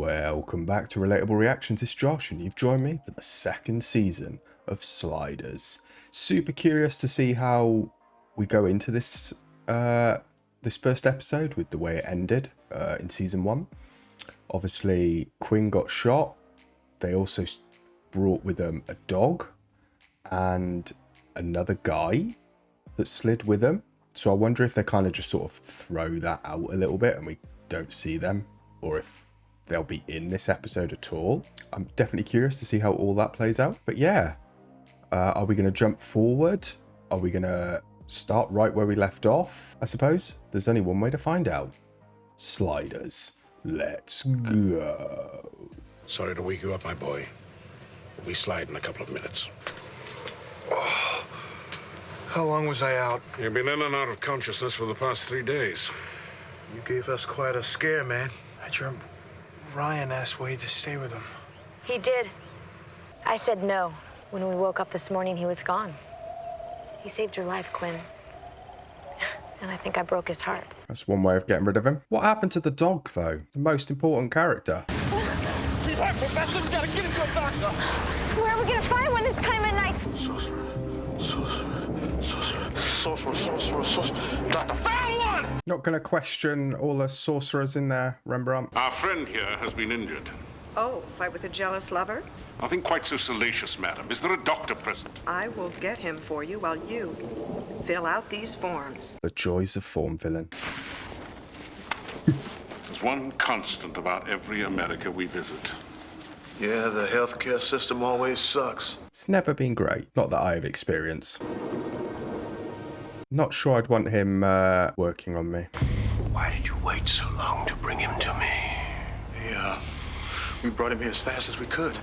Welcome back to Relatable Reactions. It's Josh, and you've joined me for the second season of Sliders. Super curious to see how we go into this this first episode with the way it ended in season 1. Obviously, Quinn got shot. They also brought with them a dog and another guy that slid with them. So I wonder if they kind of just sort of throw that out a little bit and we don't see them, or if they'll be in this episode at all. I'm definitely curious to see how all that plays out. But yeah, are we going to jump forward? Are we going to start right where we left off? I suppose there's only one way to find out. Sliders, let's go. Sorry to wake you up, my boy. We'll be sliding in a couple of minutes. Oh, how long was I out? You've been in and out of consciousness for the past 3 days. You gave us quite a scare, man. I dreamt Ryan asked Wade to stay with him. He did. I said no. When we woke up this morning, he was gone. He saved your life, Quinn. And I think I broke his heart. That's one way of getting rid of him. What happened to the dog, though? The most important character. Keep on, Professor. We gotta get him to a doctor. Where are we gonna find one this time of night? Sorcerer. Doctor, found one! Not going to question all the sorcerers in there, Rembrandt. Our friend here has been injured. Oh, fight with a jealous lover? Nothing quite so salacious, madam. Is there a doctor present? I will get him for you while you fill out these forms. The joys of form filling. There's one constant about every America we visit. Yeah, the healthcare system always sucks. It's never been great. Not that I have experience. Not sure I'd want him working on me. Why did you wait so long to bring him to me? Yeah, we brought him here as fast as we could.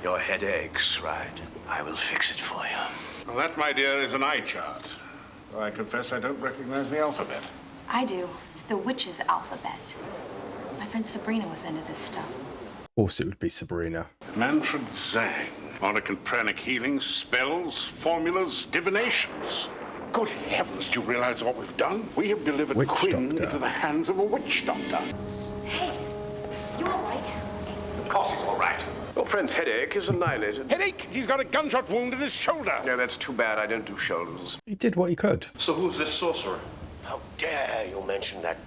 Your head aches, right? I will fix it for you. Well, that, my dear, is an eye chart. Though I confess I don't recognize the alphabet. I do. It's the witch's alphabet. My friend Sabrina was into this stuff. Of course it would be Sabrina. Manfred Zhang. Monarch and pranic healings, spells, formulas, divinations. Good heavens, do you realize what we've done? We have delivered Witch Quinn doctor. into the hands of a witch doctor. Hey, you all right? Of course he's all right. Your friend's headache is annihilated. Headache? He's got a gunshot wound in his shoulder. Yeah, that's too bad. I don't do shoulders. He did what he could. So who's this sorcerer? How dare you mention that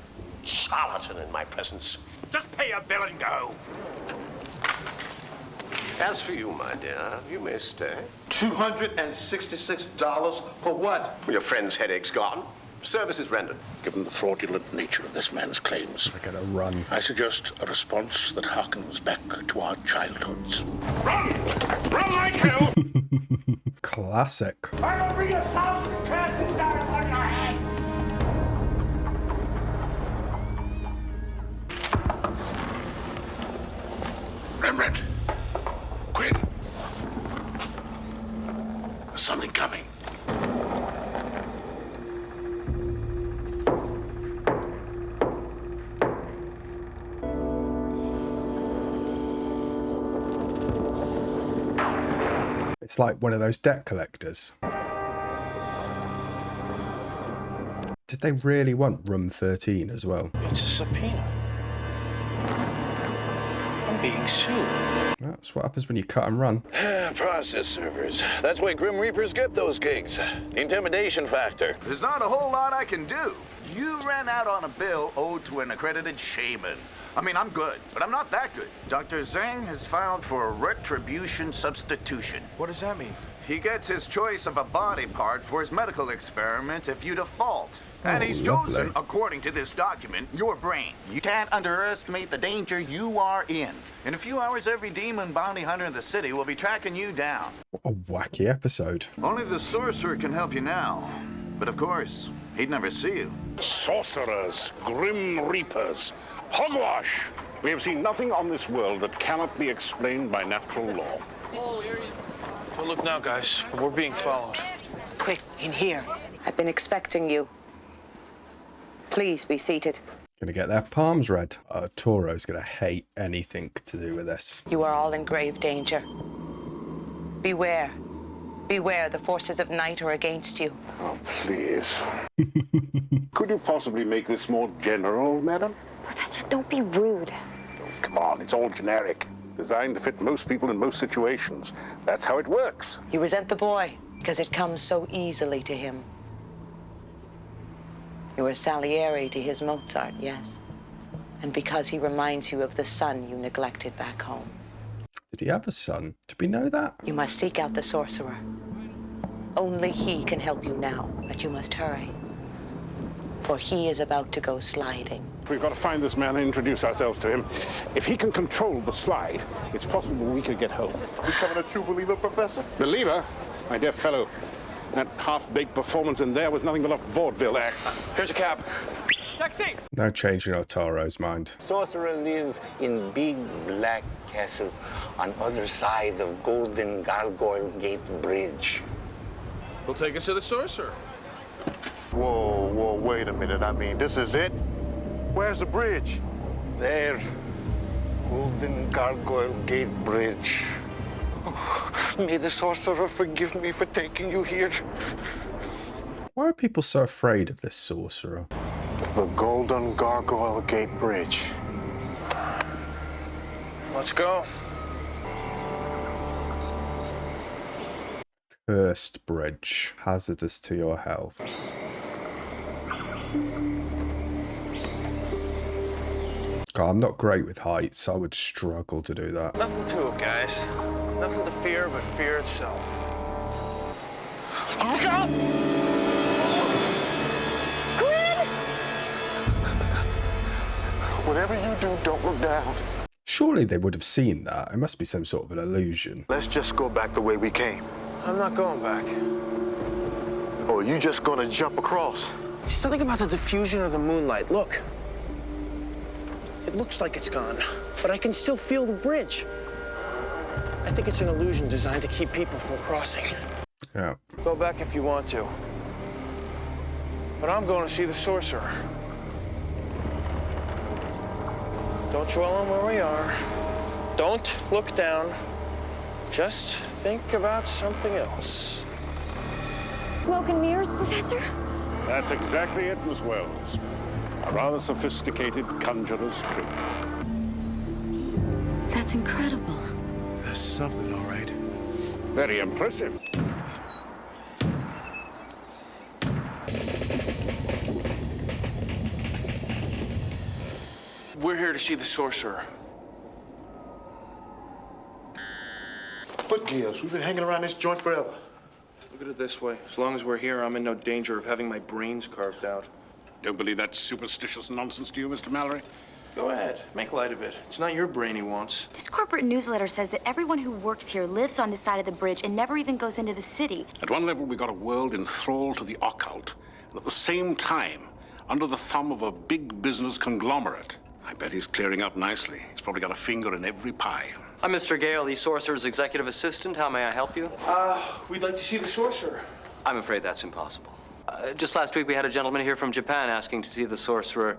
charlatan in my presence? Just pay your bill and go. As for you, my dear, you may stay. $266 for what? Your friend's headache's gone. Service is rendered. Given the fraudulent nature of this man's claims, I gotta run. I suggest a response that harkens back to our childhoods. Run! Run like hell! Classic. I will bring 1,000 cats down on your head! Rembrandt! Quinn! There's something coming. It's like one of those debt collectors. Did they really want room 13 as well? It's a subpoena. I'm being sued. That's what happens when you cut and run. Process servers. That's why Grim Reapers get those gigs. The intimidation factor. There's not a whole lot I can do. You ran out on a bill owed to an accredited shaman. I mean, I'm good, but I'm not that good. Dr. Zhang has filed for a retribution substitution. What does that mean? He gets his choice of a body part for his medical experiment if you default. And Oh, he's lovely. chosen, according to this document, your brain. You can't underestimate the danger you are in. In a few hours, every demon bounty hunter in the city will be tracking you down. What a wacky episode. Only the sorcerer can help you now. But of course, he'd never see you. Sorcerers, grim reapers, hogwash. We have seen nothing on this world that cannot be explained by natural law. Well, look now, guys. We're being followed. Quick, in here. I've been expecting you. Please be seated. Gonna get their palms read. Toro's gonna hate anything to do with this. You are all in grave danger. Beware. Beware, the forces of night are against you. Oh, please. Could you possibly make this more general, madam? Professor, don't be rude. Come on, it's all generic. Designed to fit most people in most situations. That's how it works. You resent the boy because it comes so easily to him. You are Salieri to his Mozart, yes. And because he reminds you of the son you neglected back home. Did he have a son? Did we know that? You must seek out the sorcerer. Only he can help you now, but you must hurry. For he is about to go sliding. We've got to find this man and introduce ourselves to him. If he can control the slide, it's possible we could get home. Becoming a true believer, Professor? Believer? My dear fellow, that half-baked performance in there was nothing but a vaudeville act. Here's a cab. Taxi! No changing Otaro's mind. Sorcerer live in big black castle on other side of Golden Gargoyle Gate Bridge. He'll take us to the sorcerer. Whoa, wait a minute. I mean, this is it? Where's the bridge? There. Golden Gargoyle Gate Bridge. Oh, may the sorcerer forgive me for taking you here. Why are people so afraid of this sorcerer? The Golden Gargoyle Gate Bridge. Let's go. Cursed bridge. Hazardous to your health. God, I'm not great with heights. I would struggle to do that. Nothing to it, guys. Nothing to fear but fear itself. Look out! Whatever you do, don't look down. Surely they would have seen that. It must be some sort of an illusion. Let's just go back the way we came. I'm not going back. Or are you just gonna jump across? There's something about the diffusion of the moonlight. Look. It looks like it's gone, but I can still feel the bridge. I think it's an illusion designed to keep people from crossing. Yeah. Go back if you want to. But I'm going to see the sorcerer. Don't dwell on where we are. Don't look down. Just think about something else. Smoke and mirrors, Professor? That's exactly it, Miss Wells. A rather sophisticated conjurer's trick. That's incredible. That's something, all right. Very impressive. We're here to see the sorcerer. What gives? We've been hanging around this joint forever. Look at it this way. As long as we're here, I'm in no danger of having my brains carved out. Don't believe that superstitious nonsense, do you, Mr. Mallory? Go ahead. Make light of it. It's not your brain he wants. This corporate newsletter says that everyone who works here lives on this side of the bridge and never even goes into the city. At one level, we got a world enthralled to the occult, and at the same time, under the thumb of a big business conglomerate. I bet he's clearing up nicely. He's probably got a finger in every pie. I'm Mr. Gale, the sorcerer's executive assistant. How may I help you? We'd like to see the sorcerer. I'm afraid that's impossible. Just last week, we had a gentleman here from Japan asking to see the sorcerer.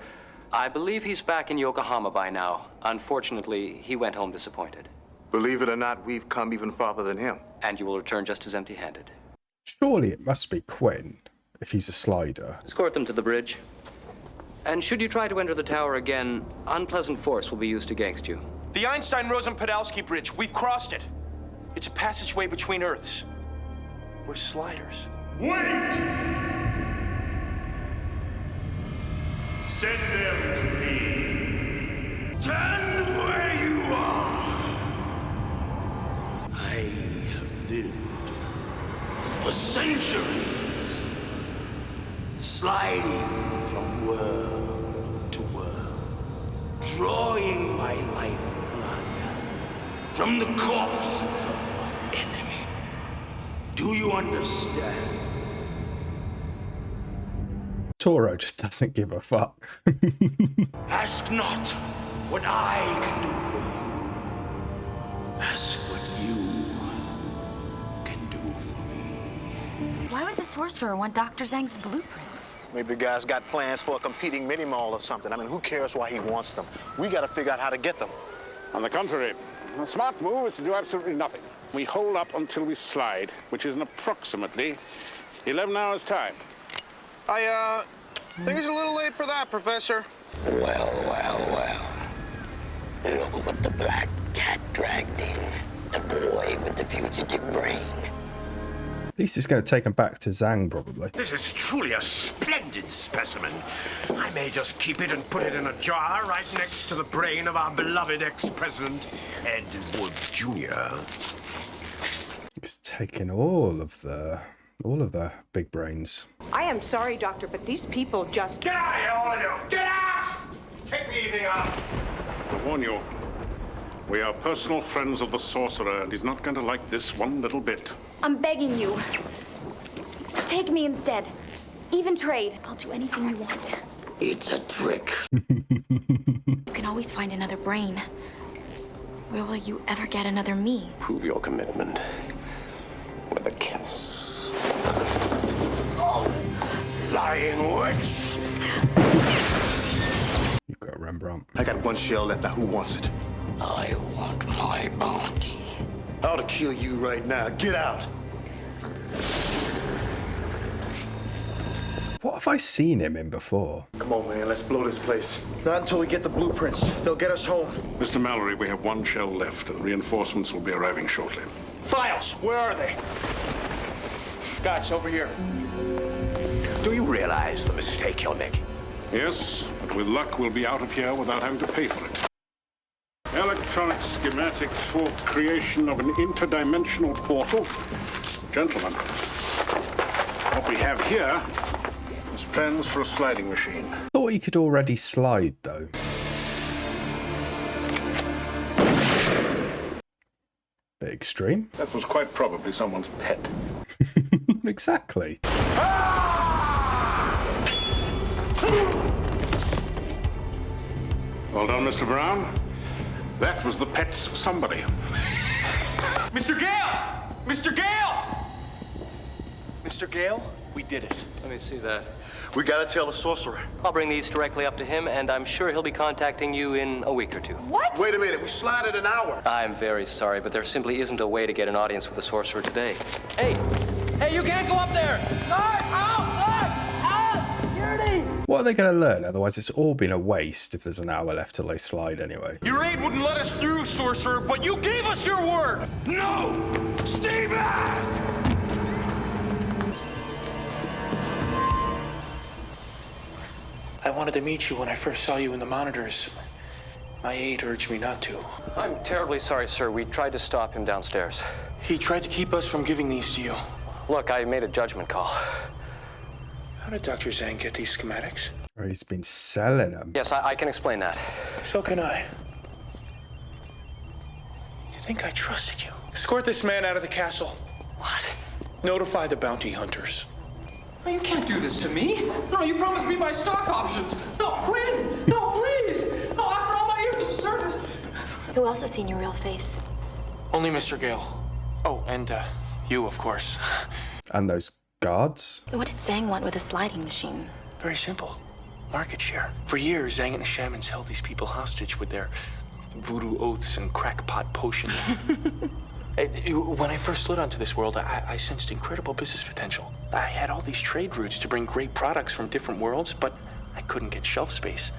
I believe he's back in Yokohama by now. Unfortunately, he went home disappointed. Believe it or not, we've come even farther than him. And you will return just as empty-handed. Surely it must be Quinn, if he's a slider. Escort them to the bridge. And should you try to enter the tower again, unpleasant force will be used against you. The Einstein-Rosen-Podolsky Bridge. We've crossed it. It's a passageway between Earths. We're sliders. Wait! Send them to me. Stand where you are. I have lived for centuries, sliding from world to world, drawing my lifeblood from the corpses of my enemy. Do you understand? Toro just doesn't give a fuck. Ask not what I can do for you. Ask what you can do for me. Why would the sorcerer want Dr. Zhang's blueprints? Maybe the guy's got plans for a competing mini-mall or something. I mean, who cares why he wants them? We gotta figure out how to get them. On the contrary, a smart move is to do absolutely nothing. We hold up until we slide, which is in approximately 11 hours' time. I think it's a little late for that, Professor. Well. Look what the black cat dragged in. The boy with the fugitive brain. At least it's going to take him back to Zhang, probably. This is truly a splendid specimen. I may just keep it and put it in a jar right next to the brain of our beloved ex-president, Ed Wood Jr. He's taking all of the big brains. I am sorry, Doctor, but these people just... Get out of here, all of you! Get out! Take the evening off. To warn you, we are personal friends of the sorcerer, and he's not going to like this one little bit. I'm begging you. Take me instead. Even trade. I'll do anything you want. It's a trick. You can always find another brain. Where will you ever get another me? Prove your commitment with a kiss. Oh, lying witch! You've got Rembrandt. I got one shell left. Now, who wants it? I want my bounty. I ought to kill you right now. Get out! What have I seen him in before? Come on, man. Let's blow this place. Not until we get the blueprints. They'll get us home. Mr. Mallory, we have one shell left, and reinforcements will be arriving shortly. Files, where are they? Guys, over here. Do you realize the mistake you're making? Yes, but with luck, we'll be out of here without having to pay for it. Electronic schematics for creation of an interdimensional portal. Gentlemen, what we have here is plans for a sliding machine. Thought he could already slide, though. Bit extreme. That was quite probably someone's pet. Exactly. Well done, Mr. Brown. That was the pet's somebody. Mr. Gale! Mr. Gale! Mr. Gale, we did it. Let me see that. We gotta tell the sorcerer. I'll bring these directly up to him, and I'm sure he'll be contacting you in a week or two. What? Wait a minute. We slided an hour. I'm very sorry, but there simply isn't a way to get an audience with the sorcerer today. Hey! Hey, you can't go up there! What are they going to learn? Otherwise, it's all been a waste if there's an hour left till they slide anyway. Your aide wouldn't let us through, sorcerer, but you gave us your word! No! Stay back! I wanted to meet you when I first saw you in the monitors. My aide urged me not to. I'm terribly sorry, sir. We tried to stop him downstairs. He tried to keep us from giving these to you. Look, I made a judgment call. How did Dr. Zhang get these schematics? Oh, he's been selling them. Yes, I can explain that. So can I. You think I trusted you? Escort this man out of the castle. What? Notify the bounty hunters. No, you can't do this to me. No, you promised me my stock options. No, Quinn! No, please! No, after all my years of service. Who else has seen your real face? Only Mr. Gale. Oh, and you, of course. And those guards? What did Zhang want with a sliding machine? Very simple. Market share. For years, Zhang and the shamans held these people hostage with their voodoo oaths and crackpot potions. When I first slid onto this world, I sensed incredible business potential. I had all these trade routes to bring great products from different worlds, but I couldn't get shelf space.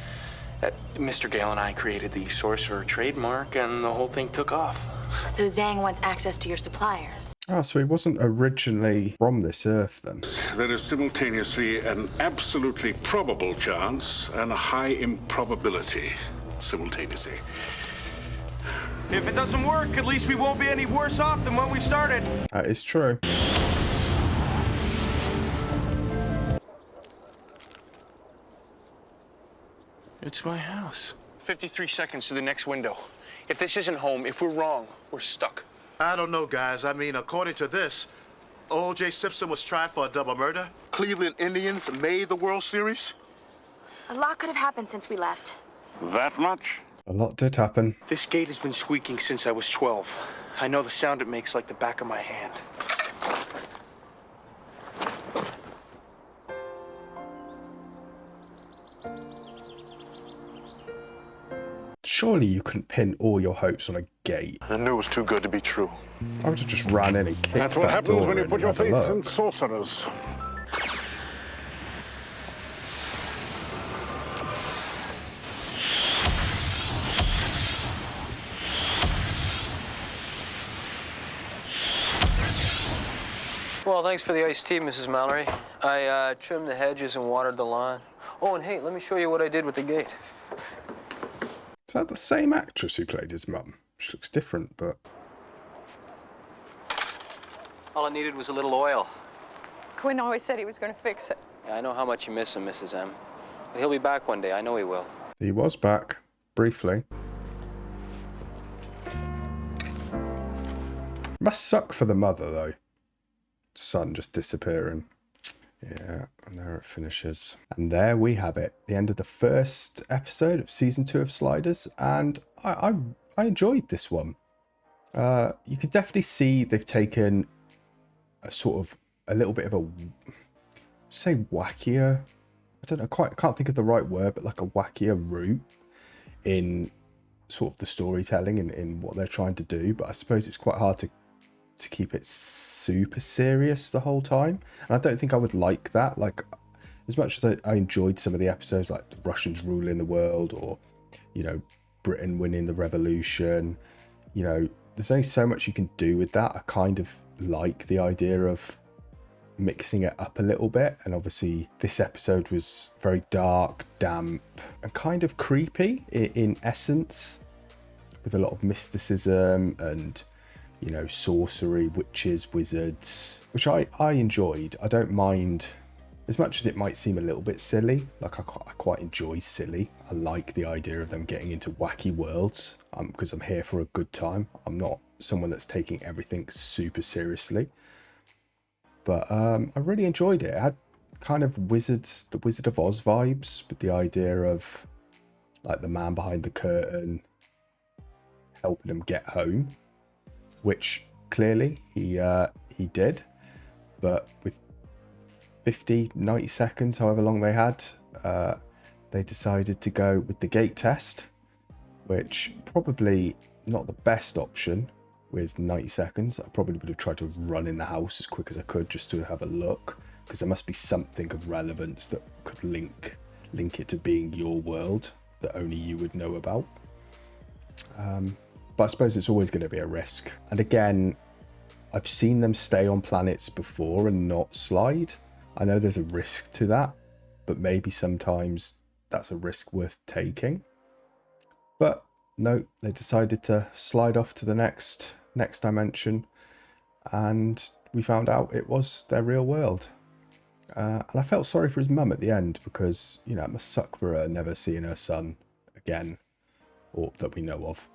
Mr. Gale and I created the sorcerer trademark, and the whole thing took off. So Zhang wants access to your suppliers. Oh, so he wasn't originally from this earth then. There is simultaneously an absolutely probable chance and a high improbability simultaneously. If it doesn't work, at least we won't be any worse off than when we started. That is true. It's my house. 53 seconds to the next window. If this isn't home, if we're wrong, we're stuck. I don't know, guys. I mean, according to this, O.J. Simpson was tried for a double murder. Cleveland Indians made the World Series. A lot could have happened since we left. That much? A lot did happen. This gate has been squeaking since I was 12. I know the sound it makes like the back of my hand. Surely you couldn't pin all your hopes on a gate. I knew it was too good to be true. I would have just ran in and kicked That's what that happens door when you in put your and had a faith look. in sorcerers. Well, thanks for the iced tea, Mrs. Mallory. I trimmed the hedges and watered the lawn. Oh, and hey, let me show you what I did with the gate. Is that the same actress who played his mum? She looks different, but... All I needed was a little oil. Quinn always said he was going to fix it. Yeah, I know how much you miss him, Mrs. M. But he'll be back one day. I know he will. He was back, briefly. Must suck for the mother, though. Son just disappearing. Yeah, and there it finishes. And there we have it. The end of the first episode of Season 2 of Sliders. And I enjoyed this one. You can definitely see they've taken a sort of a little bit of a, say, wackier, I don't know, I can't think of the right word, but like a wackier route in sort of the storytelling and in what they're trying to do. But I suppose it's quite hard to keep it super serious the whole time. And I don't think I would like that. Like, as much as I enjoyed some of the episodes, like the Russians ruling the world, or, you know, Britain winning the revolution, you know, there's only so much you can do with that. I kind of like the idea of mixing it up a little bit. And obviously this episode was very dark, damp, and kind of creepy in essence, with a lot of mysticism and, you know, sorcery, witches, wizards, which I enjoyed. I don't mind, as much as it might seem a little bit silly. Like, I quite enjoy silly. I like the idea of them getting into wacky worlds, because I'm here for a good time. I'm not someone that's taking everything super seriously. But I really enjoyed it. It had kind of the Wizard of Oz vibes, with the idea of like the man behind the curtain helping him get home, which clearly he did. But with 50, 90 seconds, however long they had, they decided to go with the gate test, which probably not the best option. With 90 seconds, I probably would have tried to run in the house as quick as I could just to have a look, because there must be something of relevance that could link it to being your world that only you would know about. But I suppose it's always going to be a risk. And again, I've seen them stay on planets before and not slide. I know there's a risk to that, but maybe sometimes that's a risk worth taking. But no, they decided to slide off to the next dimension, and we found out it was their real world. And I felt sorry for his mum at the end, because, you know, it must suck for her never seeing her son again, or that we know of.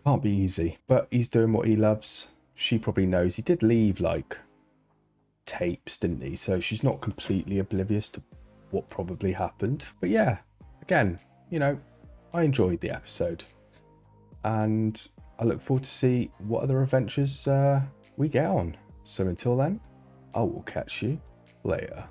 Can't be easy, but he's doing what he loves. She probably knows. He did leave like tapes, didn't he? So she's not completely oblivious to what probably happened. But yeah, again, you know, I enjoyed the episode, and I look forward to see what other adventures we get on. So until then, I will catch you later.